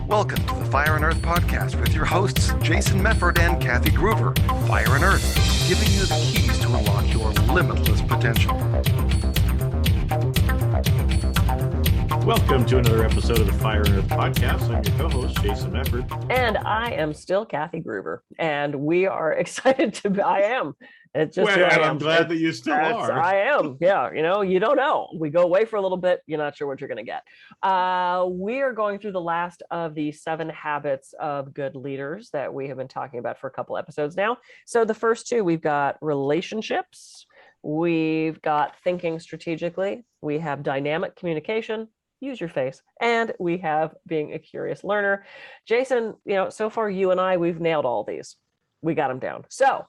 Welcome to the Fire and Earth podcast with your hosts, Jason Mefford and Kathy Groover. Fire and Earth, giving you the keys to unlock your limitless potential. Welcome to another episode of the Fire and Earth podcast. I'm your co-host, Jason Mefford. And I am still Kathy Groover. And we are excited to be, I am. It's just I'm glad that you still are. I am. Yeah. You know, you don't know. We go away for a little bit. You're not sure what you're going to get. We are going through the last of the 7 habits of good leaders that we have been talking about for a couple episodes now. So the first 2, we've got relationships. We've got thinking strategically. We have dynamic communication. Use your face. And we have being a curious learner. Jason, you know, so far you and I, we've nailed all these. We got them down. So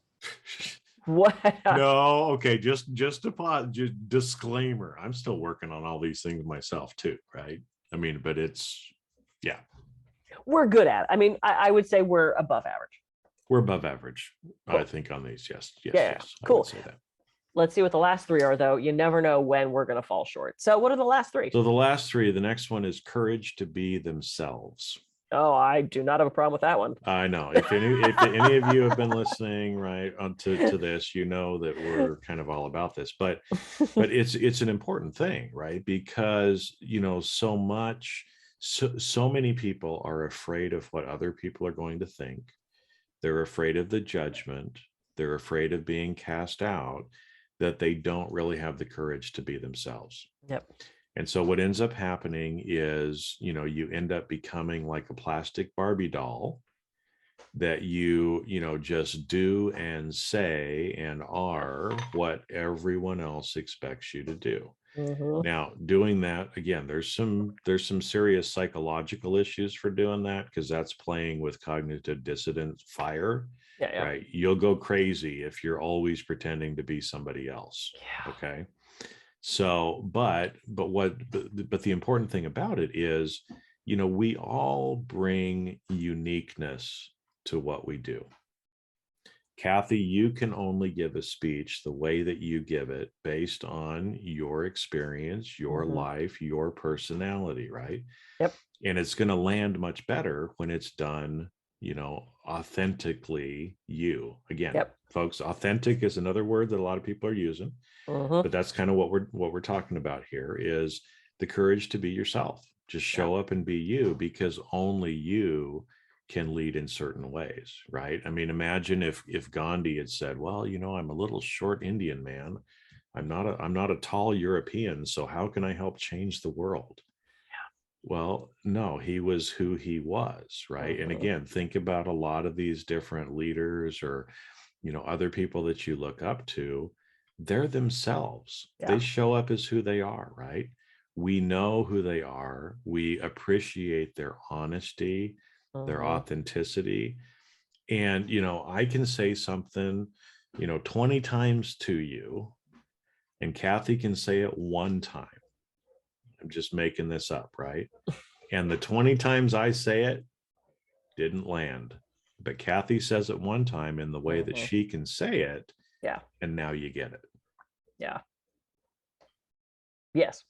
what? No, okay. Just disclaimer. I'm still working on all these things myself too, right? I mean, but it's, yeah. We're good at it. I mean, I would say we're above average. We're above average, cool. I think, on these. Yes. Cool. I would say that. Let's see what the last 3 are, though. You never know when we're going to fall short. So what are the last 3? So the last 3, the next one is courage to be themselves. Oh, I do not have a problem with that one. I know. If any of you have been listening, right, to this, you know that we're kind of all about this. But it's an important thing, right? Because, you know, so many people are afraid of what other people are going to think. They're afraid of the judgment. They're afraid of being cast out, that they don't really have the courage to be themselves. Yep. And so what ends up happening is, you know, you end up becoming like a plastic Barbie doll that you know, just do and say and are what everyone else expects you to do. Mm-hmm. Now, doing that, again, there's some serious psychological issues for doing that, because that's playing with cognitive dissonance fire. Yeah. Right. You'll go crazy if you're always pretending to be somebody else. Yeah. Okay. So, but the important thing about it is, you know, we all bring uniqueness to what we do. Kathy, you can only give a speech the way that you give it based on your experience, your life, your personality, right? Yep. And it's going to land much better when it's done, you know, authentically you. Again, folks, authentic is another word that a lot of people are using, but that's kind of what we're talking about here, is the courage to be yourself. Just show up and be you, because only you can lead in certain ways, right? I mean, imagine if Gandhi had said, well, you know, I'm a little short Indian man. I'm not a tall European, so how can I help change the world? Well, no, he was who he was, right? And again, think about a lot of these different leaders, or, you know, other people that you look up to. They're themselves. They show up as who they are, right? We know who they are. We appreciate their honesty, their authenticity. And, you know, I can say something, you know, 20 times to you, and Kathy can say it 1 time. I'm just making this up, right? And the 20 times I say it didn't land. But Kathy says it 1 time in the way that she can say it. Yeah. And now you get it. Yeah. Yes.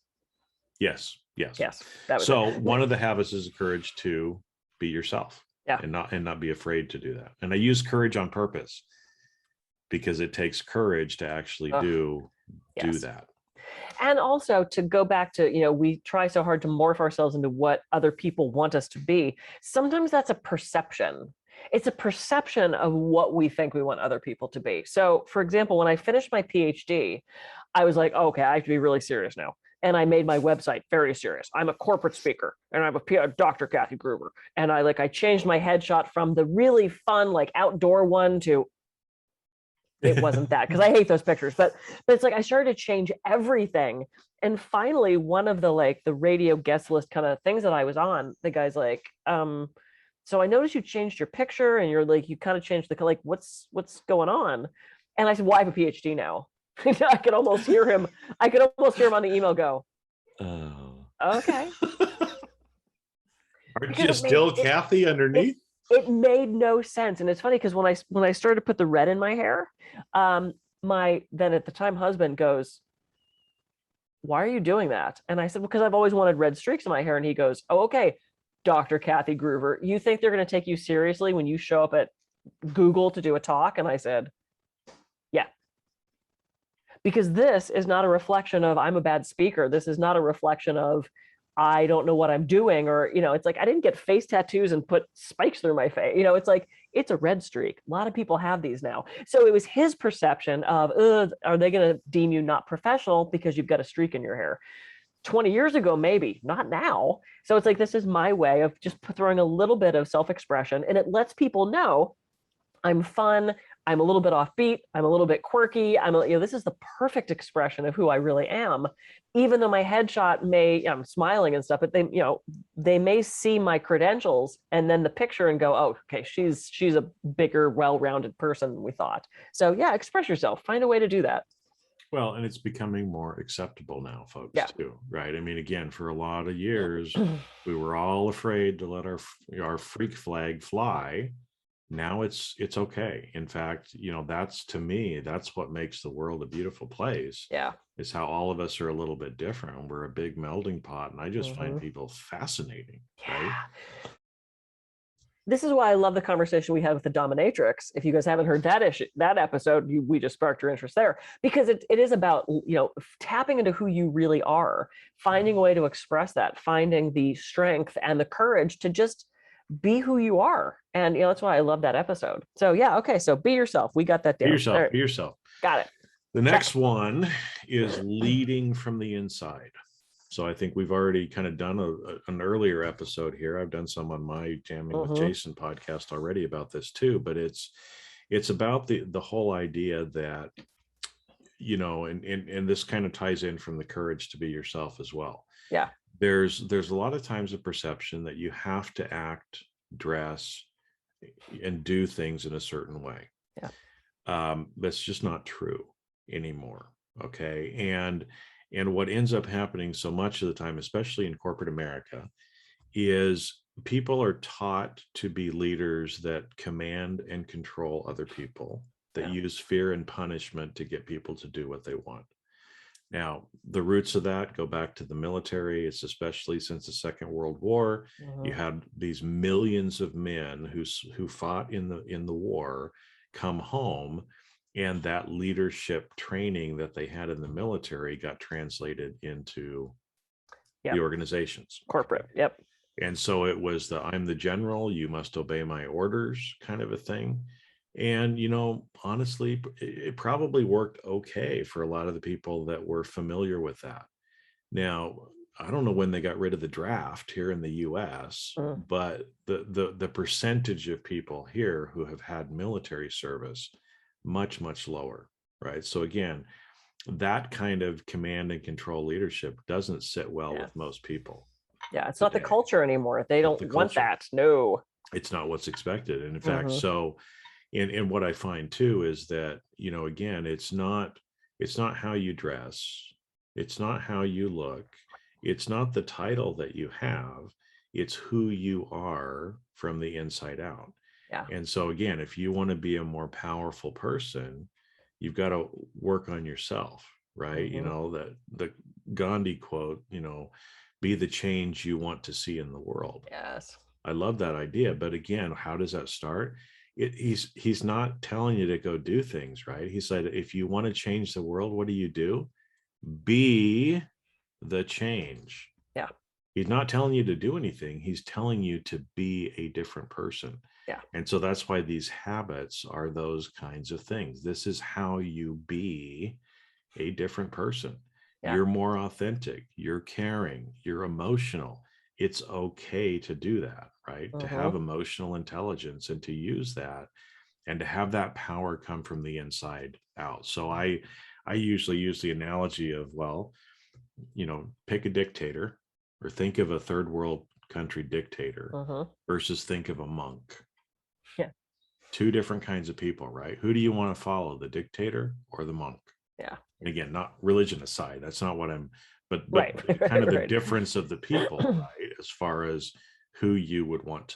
So one of the habits is the courage to be yourself. Yeah. And not be afraid to do that. And I use courage on purpose, because it takes courage to actually do that. And also to go back to, you know, we try so hard to morph ourselves into what other people want us to be. Sometimes that's a perception. It's a perception of what we think we want other people to be. So, for example, when I finished my PhD, I was like, okay, I have to be really serious now. And I made my website very serious. I'm a corporate speaker, and I'm a Dr. Kathy Groover. And I changed my headshot from the really fun, like outdoor one to, it wasn't that, because I hate those pictures, but it's like I started to change everything. And finally, one of the radio guest list kind of things that I was on, the guy's like, so I noticed you changed your picture, and you're like, you kind of changed the, like, what's going on? And I said, well, I have a PhD now. I could almost hear him on the email go, oh, okay. Aren't you still Kathy underneath? It made no sense. And it's funny, because when I started to put the red in my hair, my then at the time husband goes, why are you doing that? And I said, because I've always wanted red streaks in my hair. And he goes, oh, okay, Dr. Kathy Groover, you think they're going to take you seriously when you show up at Google to do a talk? And I said, yeah. Because this is not a reflection of I'm a bad speaker. This is not a reflection of I don't know what I'm doing, or, it's like I didn't get face tattoos and put spikes through my face. It's like it's a red streak. A lot of people have these now. So it was his perception of, are they going to deem you not professional because you've got a streak in your hair? 20 years ago, maybe, not now. So it's like, this is my way of just throwing a little bit of self-expression, and it lets people know I'm fun. I'm a little bit offbeat. I'm a little bit quirky. This is the perfect expression of who I really am. Even though my headshot I'm smiling and stuff, but they may see my credentials and then the picture and go, oh, okay, she's a bigger, well-rounded person than we thought. So yeah, express yourself. Find a way to do that. Well, and it's becoming more acceptable now, folks, too, right? I mean, again, for a lot of years, we were all afraid to let our freak flag fly. Now it's okay. In fact, that's, to me, that's what makes the world a beautiful place. Yeah. Is how all of us are a little bit different. We're a big melding pot, and I just find people fascinating. Yeah. Right? This is why I love the conversation we had with the dominatrix. If you guys haven't heard that episode, we just sparked your interest there, because it is about, tapping into who you really are, finding a way to express that, finding the strength and the courage to just be who you are. And that's why I love that episode. So yeah, okay, so be yourself. We got that down. Be yourself. Got it. The next one is leading from the inside. So I think we've already kind of done an earlier episode here. I've done some on my Jamming with Jason podcast already about this too, but it's about the whole idea that, and this kind of ties in from the courage to be yourself as well. Yeah. There's a lot of times a perception that you have to act, dress, and do things in a certain way. Yeah. That's just not true anymore. Okay. And what ends up happening so much of the time, especially in corporate America, is people are taught to be leaders that command and control other people, that use fear and punishment to get people to do what they want. Now, the roots of that go back to the military. It's especially since the Second World War. You had these millions of men who fought in the war come home, and that leadership training that they had in the military got translated into the organizations. Corporate. Yep. And so it was I'm the general, you must obey my orders kind of a thing. And, honestly, it probably worked okay for a lot of the people that were familiar with that. Now, I don't know when they got rid of the draft here in the US, but the percentage of people here who have had military service, much, much lower, right? So again, that kind of command and control leadership doesn't sit well with most people. Yeah, it's not the culture anymore. They don't want that. No. It's not what's expected. And in fact, so... And what I find too is that, again, it's not how you dress. It's not how you look. It's not the title that you have. It's who you are from the inside out. Yeah. And so again, if you want to be a more powerful person, you've got to work on yourself, right? That the Gandhi quote, be the change you want to see in the world. Yes. I love that idea. But again, how does that start? He's not telling you to go do things, right? He said, if you want to change the world, what do? Be the change. Yeah. He's not telling you to do anything. He's telling you to be a different person. Yeah. And so that's why these habits are those kinds of things. This is how you be a different person. Yeah. You're more authentic. You're caring. You're emotional. It's okay to do that, right? To have emotional intelligence and to use that and to have that power come from the inside out. So I usually use the analogy of, pick a dictator or think of a third world country dictator versus think of a monk. Yeah. Two different kinds of people, right? Who do you want to follow, the dictator or the monk? Yeah. And again, not religion aside, that's not what but right. kind of the difference of the people, right? As far as who you would want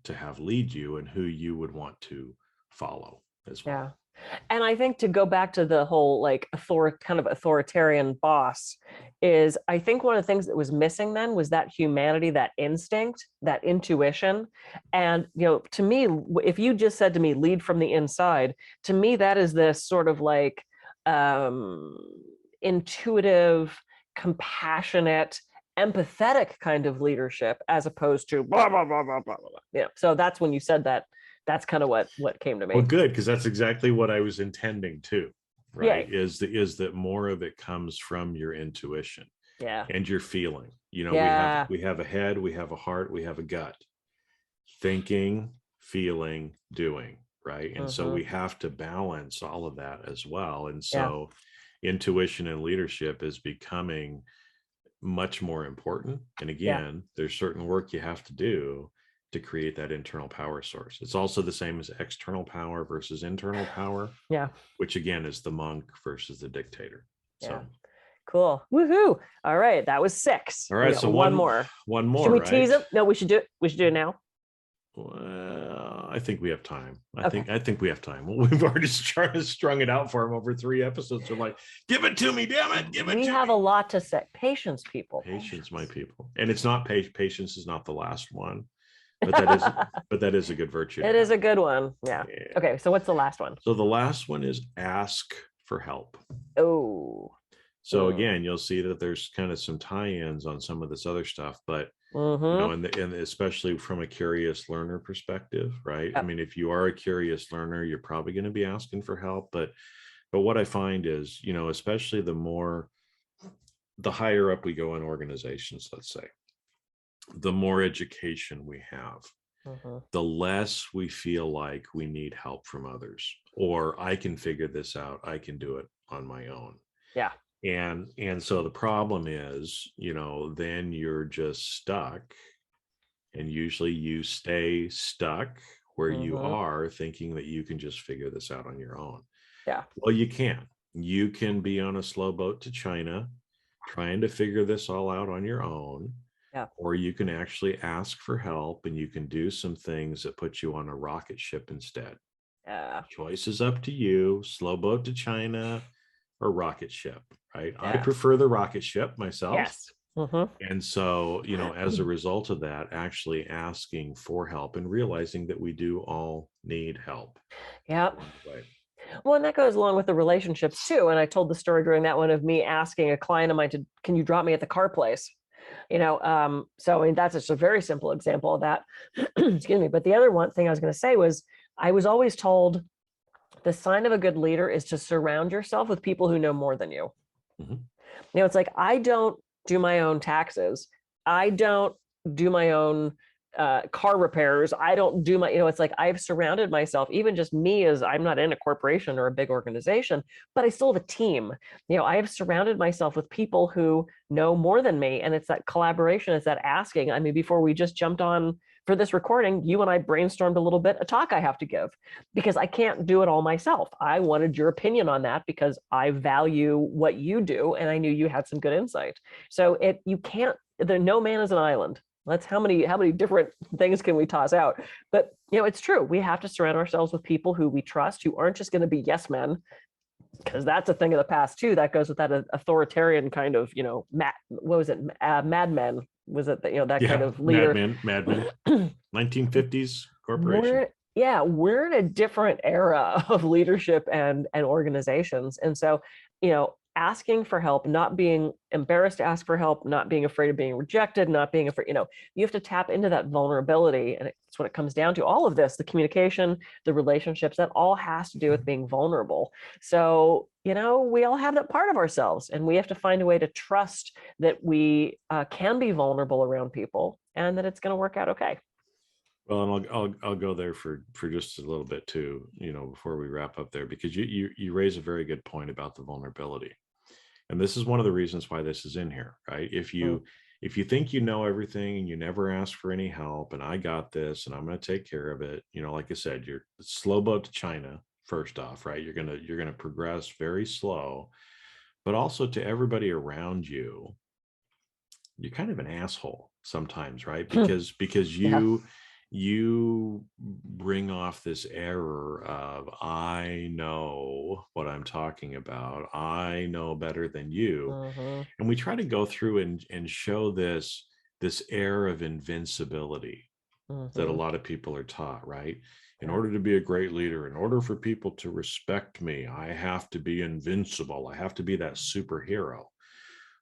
to have lead you and who you would want to follow as well. Yeah. And I think to go back to the whole like kind of authoritarian boss is, I think one of the things that was missing then was that humanity, that instinct, that intuition. And, to me, if you just said to me, lead from the inside, to me, that is this sort of like intuitive, compassionate, empathetic kind of leadership, as opposed to blah, blah, blah, blah, blah, blah. So that's when you said that. That's kind of what came to me. Well, good, because that's exactly what I was intending too, right? Yeah. Is that more of it comes from your intuition, and your feeling. We have a head, we have a heart, we have a gut. Thinking, feeling, doing, right? And so we have to balance all of that as well. And so intuition and leadership is becoming much more important. And again, there's certain work you have to do to create that internal power source. It's also the same as external power versus internal power. Which again is the monk versus the dictator. So cool. Woohoo. All right. That was 6. All right. So one more. Should we tease it? No, we should do it now. Well, I think we have time. I think we have time. We've already strung it out for him over 3 episodes. We're like, give it to me, damn it. We have a lot to say. Patience, people. Patience, my people. And it's not patience is not the last one. But that is a good virtue. It is a good one. Yeah. Okay. So what's the last one? So the last one is ask for help. Oh. So again, you'll see that there's kind of some tie-ins on some of this other stuff, but and especially from a curious learner perspective, right? I mean, if you are a curious learner, you're probably going to be asking for help. But what I find is, especially the higher up we go in organizations, let's say, the more education we have, the less we feel like we need help from others, or I can figure this out. I can do it on my own. Yeah. And so the problem is, then you're just stuck, and usually you stay stuck where you are, thinking that you can just figure this out on your own. Yeah. Well, you can be on a slow boat to China trying to figure this all out on your own. Yeah. Or you can actually ask for help, and you can do some things that put you on a rocket ship instead. Yeah. Choice is up to you, slow boat to China or rocket ship, right? I prefer the rocket ship myself. Yes. And so, as a result of that, actually asking for help and realizing that we do all need help. Yeah. Well, and that goes along with the relationships too. And I told the story during that one of me asking a client of mine can you drop me at the car place? So I mean, that's just a very simple example of that. Excuse me. But the other one thing I was going to say was, I was always told the sign of a good leader is to surround yourself with people who know more than you. It's like, I don't do my own taxes. I don't do my own car repairs. I don't do my, it's like I've surrounded myself, even just me, as I'm not in a corporation or a big organization, but I still have a team. I have surrounded myself with people who know more than me. And it's that collaboration, it's that asking. I mean, before we just jumped on for this recording, you and I brainstormed a little bit, a talk I have to give, because I can't do it all myself. I wanted your opinion on that because I value what you do. And I knew you had some good insight. So no man is an island. That's how many different things can we toss out? But it's true. We have to surround ourselves with people who we trust, who aren't just going to be yes men, because that's a thing of the past too. That goes with that authoritarian kind of, what was it? Mad Men. Was it that, that kind of leader? Mad Men. 1950s corporation. We're in a different era of leadership and organizations. And so, asking for help, not being embarrassed to ask for help, not being afraid of being rejected, not being afraid, you have to tap into that vulnerability. And it's what it comes down to. All of this, the communication, the relationships, that all has to do with being vulnerable. So, we all have that part of ourselves, and we have to find a way to trust that we can be vulnerable around people and that it's going to work out okay. Well, and I'll go there for just a little bit too, before we wrap up there, because you raise a very good point about the vulnerability. And this is one of the reasons why this is in here, right? If you think you know everything and you never ask for any help, and I got this and I'm going to take care of it, like I said, you're slow boat to China first off, right? You're going to progress very slow, but also to everybody around you, you're kind of an asshole sometimes, right? Because you bring off this error of, I know what I'm talking about. I know better than you. And we try to go through and show this air of invincibility that a lot of people are taught, right? In order to be a great leader, in order for people to respect me, I have to be invincible. I have to be that superhero.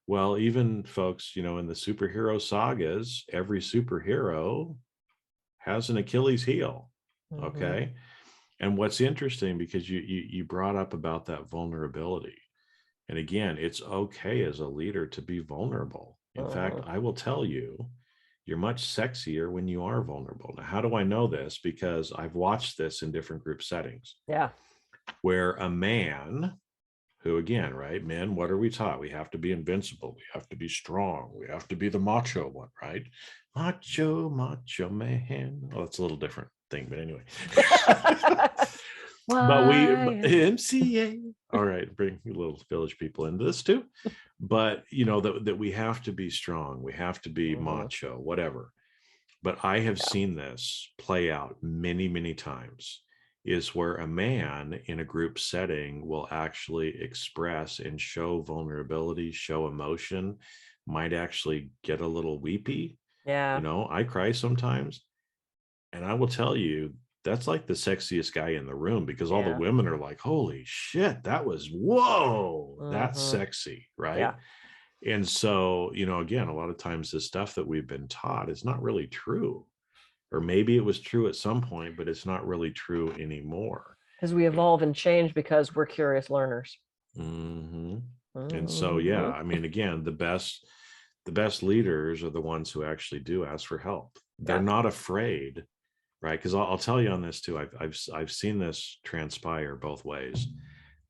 Well, even folks, in the superhero sagas, every superhero has an Achilles heel. Okay. And what's interesting, because you brought up about that vulnerability. And again, it's okay as a leader to be vulnerable. In fact, I will tell you, you're much sexier when you are vulnerable. Now, how do I know this? Because I've watched this in different group settings. Yeah. Where a man who, again, right, men, what are we taught? We have to be invincible. We have to be strong. We have to be the macho one, right? Macho man. Oh, that's a little different thing, but anyway. But we MCA. All right, bring little village people into this too. But that we have to be strong, we have to be macho, whatever. But I have seen this play out many, many times, is where a man in a group setting will actually express and show vulnerability, show emotion, might actually get a little weepy. Yeah. I cry sometimes. And I will tell you, that's like the sexiest guy in the room, because all the women are like, holy shit, that was, whoa, that's sexy, right? Yeah. And so, again, a lot of times the stuff that we've been taught is not really true. Or maybe it was true at some point, but it's not really true anymore. Because we evolve and change because we're curious learners. And so, I mean, again, the best leaders are the ones who actually do ask for help. They're not afraid, right? Because I'll tell you on this too. I've seen this transpire both ways.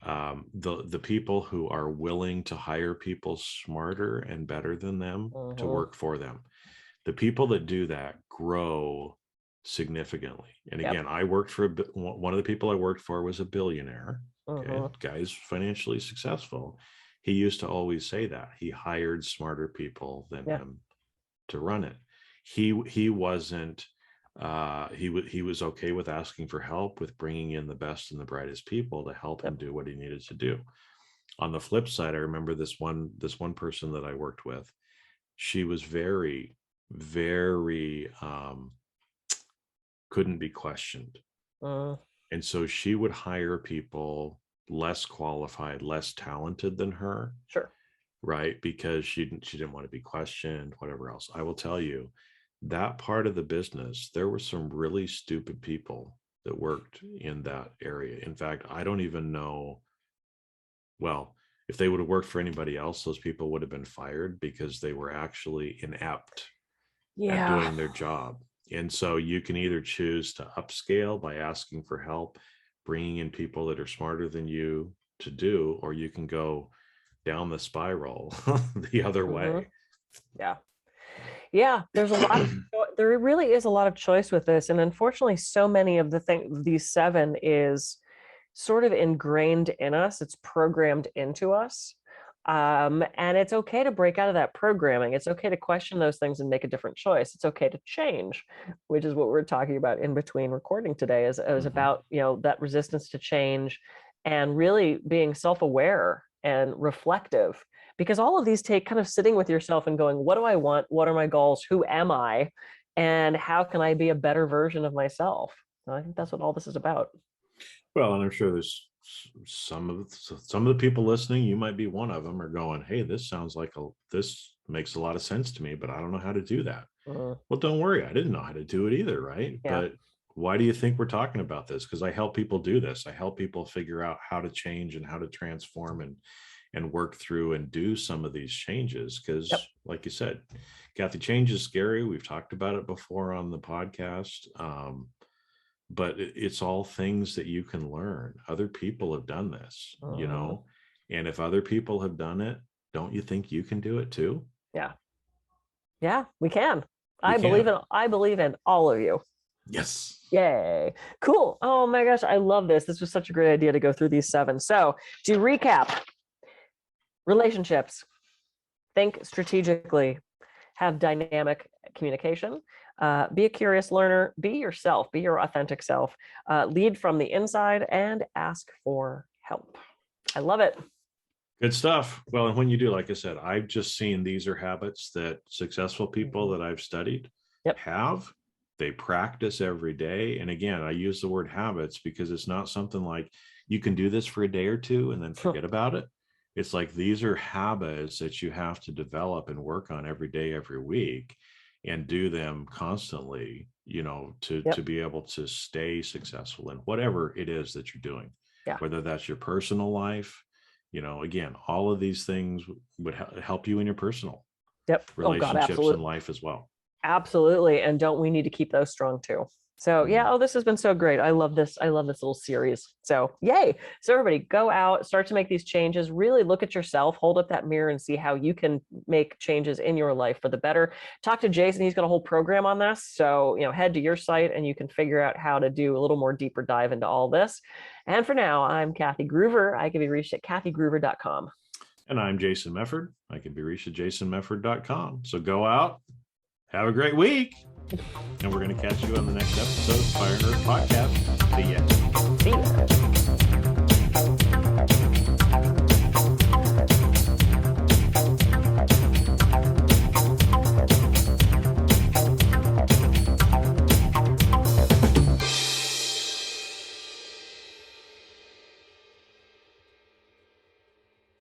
The people who are willing to hire people smarter and better than them to work for them, the people that do that grow significantly. And again, I worked for one of the people I worked for was a billionaire. Okay, guy's financially successful. He used to always say that he hired smarter people than him to run it. He wasn't. He was okay with asking for help, with bringing in the best and the brightest people to help him do what he needed to do. On the flip side, I remember this one person that I worked with. She was very, very couldn't be questioned. And so she would hire people less qualified, less talented than her. Sure. Right? Because she didn't want to be questioned, whatever else. I will tell you, that part of the business, there were some really stupid people that worked in that area. In fact, I don't even know. Well, if they would have worked for anybody else, those people would have been fired because they were actually inept at doing their job. And so you can either choose to upscale by asking for help, bringing in people that are smarter than you to do, or you can go down the spiral the other way. There's a lot of there really is a lot of choice with this, and unfortunately so many of these 7 is sort of ingrained in us. It's programmed into us, and it's okay to break out of that programming. It's okay to question those things and make a different choice. It's okay to change, which is what we're talking about in between recording today, is about that resistance to change and really being self-aware and reflective, because all of these take kind of sitting with yourself and going, what do I want? What are my goals? Who am I? And how can I be a better version of myself? And I think that's what all this is about. Well, and I'm sure there's some of the people listening, you might be one of them, are going, hey, this sounds like this makes a lot of sense to me, but I don't know how to do that. Well, don't worry. I didn't know how to do it either. Right. But why do you think we're talking about this? Because I help people do this. I help people figure out how to change and how to transform and work through and do some of these changes. Because like you said, Kathy, change is scary. We've talked about it before on the podcast. But it's all things that you can learn. Other people have done this, and if other people have done it, don't you think you can do it too? Yeah, we can. I believe in all of you. Yes. Yay. Cool. Oh my gosh, I love this. This was such a great idea to go through these 7. So to recap, relationships, think strategically, have dynamic communication, be a curious learner, be yourself, be your authentic self, lead from the inside, and ask for help. I love it. Good stuff. Well, and when you do, like I said, I've just seen these are habits that successful people that I've studied have. They practice every day. And again, I use the word habits because it's not something like you can do this for a day or two and then forget about it. It's like these are habits that you have to develop and work on every day, every week, and do them constantly, to be able to stay successful in whatever it is that you're doing, whether that's your personal life. Again, all of these things would help you in your personal relationships and life as well. Absolutely. And don't we need to keep those strong too? So this has been so great. I love this. I love this little series. So yay. So everybody go out, start to make these changes, really look at yourself, hold up that mirror and see how you can make changes in your life for the better. Talk to Jason. He's got a whole program on this. So, head to your site and you can figure out how to do a little more deeper dive into all this. And for now, I'm Kathy Groover. I can be reached at kathygroover.com. And I'm Jason Mefford. I can be reached at jasonmefford.com. So go out, have a great week. And we're going to catch you on the next episode of Fire and Earth Podcast. See ya.